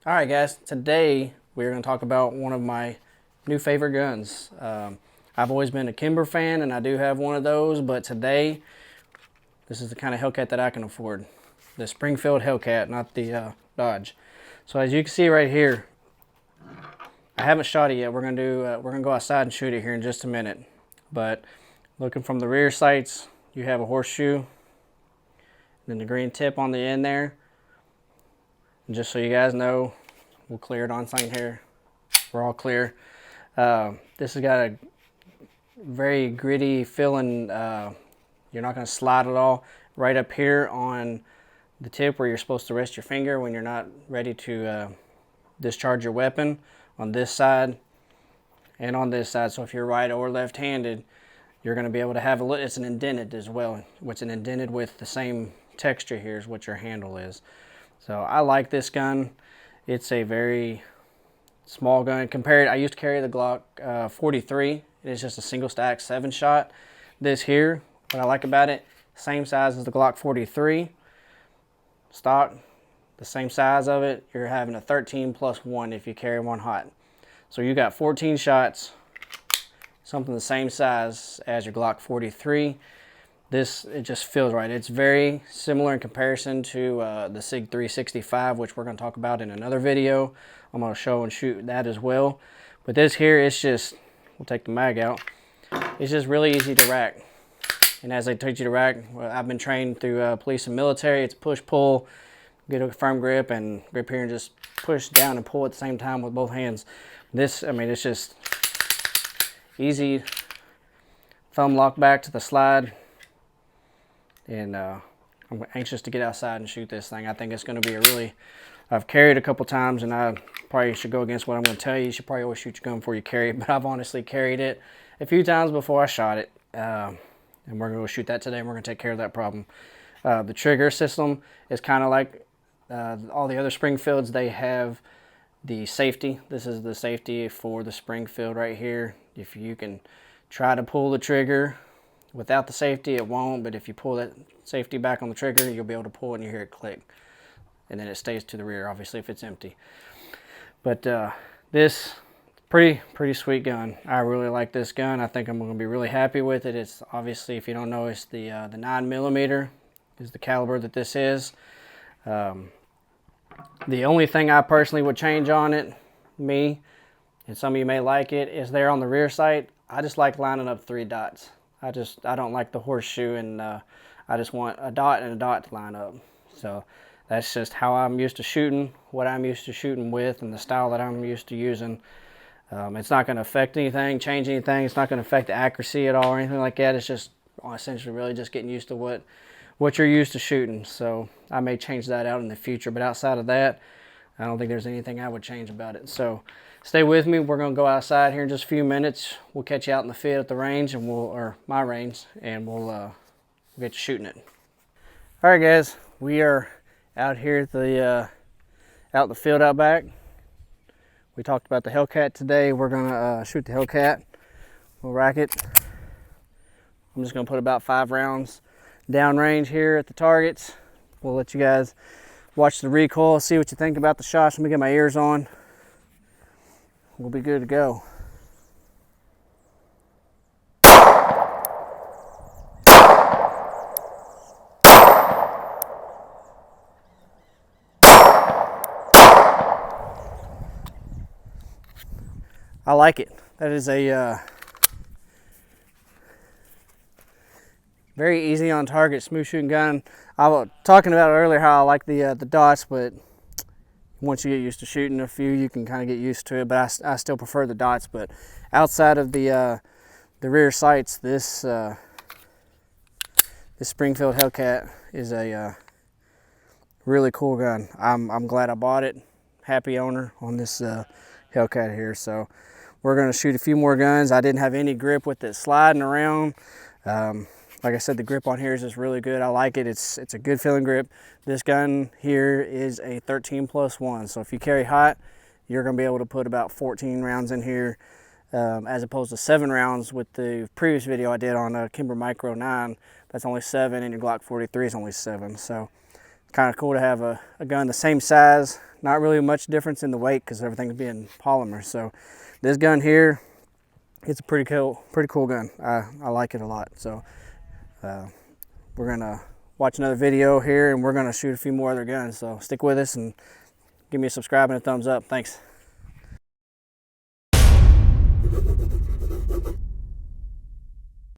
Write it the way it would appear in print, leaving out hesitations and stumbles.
Alright guys, today we're going to talk about one of my new favorite guns. I've always been a Kimber fan and I do have one of those, but today this is the kind of Hellcat that I can afford. The Springfield Hellcat, not the Dodge. So as you can see right here, I haven't shot it yet. We're gonna go outside and shoot it here in just a minute. But looking from the rear sights, you have a horseshoe, then the green tip on the end there. And just so you guys know, we'll clear it on sign here. We're all clear. This has got a very gritty feeling. You're not going to slide at all. Right up here on the tip where you're supposed to rest your finger when you're not ready to discharge your weapon, on this side and on this side. So if you're right or left-handed, you're going to be able to have it's an indented as well. What's an indented with the same texture here is what your handle is. So I like this gun. It's a very small gun. I used to carry the Glock 43. It's just a single stack 7-shot. This here, what I like about it, same size as the Glock 43 stock, the same size of it. You're having a 13+1 if you carry one hot. So you got 14 shots, something the same size as your Glock 43. It just feels right. It's very similar in comparison to the SIG 365, which we're going to talk about in another video. I'm going to show and shoot that as well. But this here, it's just, we'll take the mag out. It's just really easy to rack. And as I teach you to rack, well, I've been trained through police and military. It's push-pull, get a firm grip, and grip here and just push down and pull at the same time with both hands. This, I mean, it's just easy. Thumb lock back to the slide. And I'm anxious to get outside and shoot this thing. I think it's going to be I've carried a couple times, and I probably should go against what I'm going to tell you. You should probably always shoot your gun before you carry it, but I've honestly carried it a few times before I shot it. And we're going to go shoot that today, and we're going to take care of that problem. The trigger system is kind of like all the other Springfields. They have the safety. This is the safety for the Springfield right here. If you can try to pull the trigger without the safety, it won't, but if you pull that safety back on the trigger, you'll be able to pull it and you hear it click. And then it stays to the rear, obviously, if it's empty. But this, pretty sweet gun. I really like this gun. I think I'm going to be really happy with it. It's obviously, if you don't know, it's the 9mm is the caliber that this is. The only thing I personally would change on it, and some of you may like it, is there on the rear sight. I just like lining up 3 dots. I don't like the horseshoe, and I just want a dot and a dot to line up. So that's just how I'm used to shooting, what I'm used to shooting with, and the style that I'm used to using. It's not going to affect anything, change anything. It's not going to affect the accuracy at all or anything like that. It's just essentially really just getting used to what you're used to shooting. So I may change that out in the future, but outside of that, I don't think there's anything I would change about it. So stay with me. We're going to go outside here in just a few minutes. We'll catch you out in the field at the range, or my range, and we'll get you shooting it. All right, guys, we are out here at the out in the field out back. We talked about the HELLCAT today. We're gonna shoot the HELLCAT. We'll rack it. I'm just gonna put about 5 rounds downrange here at the targets. We'll let you guys watch the recoil, see what you think about the shots. Let me get my ears on. We'll be good to go. I like it. That is a very easy on target, smooth shooting gun. I was talking about earlier how I like the dots, but once you get used to shooting a few, you can kind of get used to it. But I still prefer the dots. But outside of the rear sights, this Springfield HELLCAT is a really cool gun. I'm glad I bought it. Happy owner on this HELLCAT here. So we're going to shoot a few more guns. I didn't have any grip with it sliding around. Like I said, the grip on here is just really good. I like it. It's a good feeling grip. This gun here is a 13+1. So if you carry hot, you're going to be able to put about 14 rounds in here, as opposed to 7 rounds with the previous video I did on a Kimber Micro 9. That's only 7, and your Glock 43 is only 7. So kind of cool to have a gun the same size. Not really much difference in the weight because everything's being polymer. So this gun here, it's a pretty cool gun. I like it a lot. So we're gonna watch another video here, and we're gonna shoot a few more other guns. So stick with us and give me a subscribe and a thumbs up. Thanks.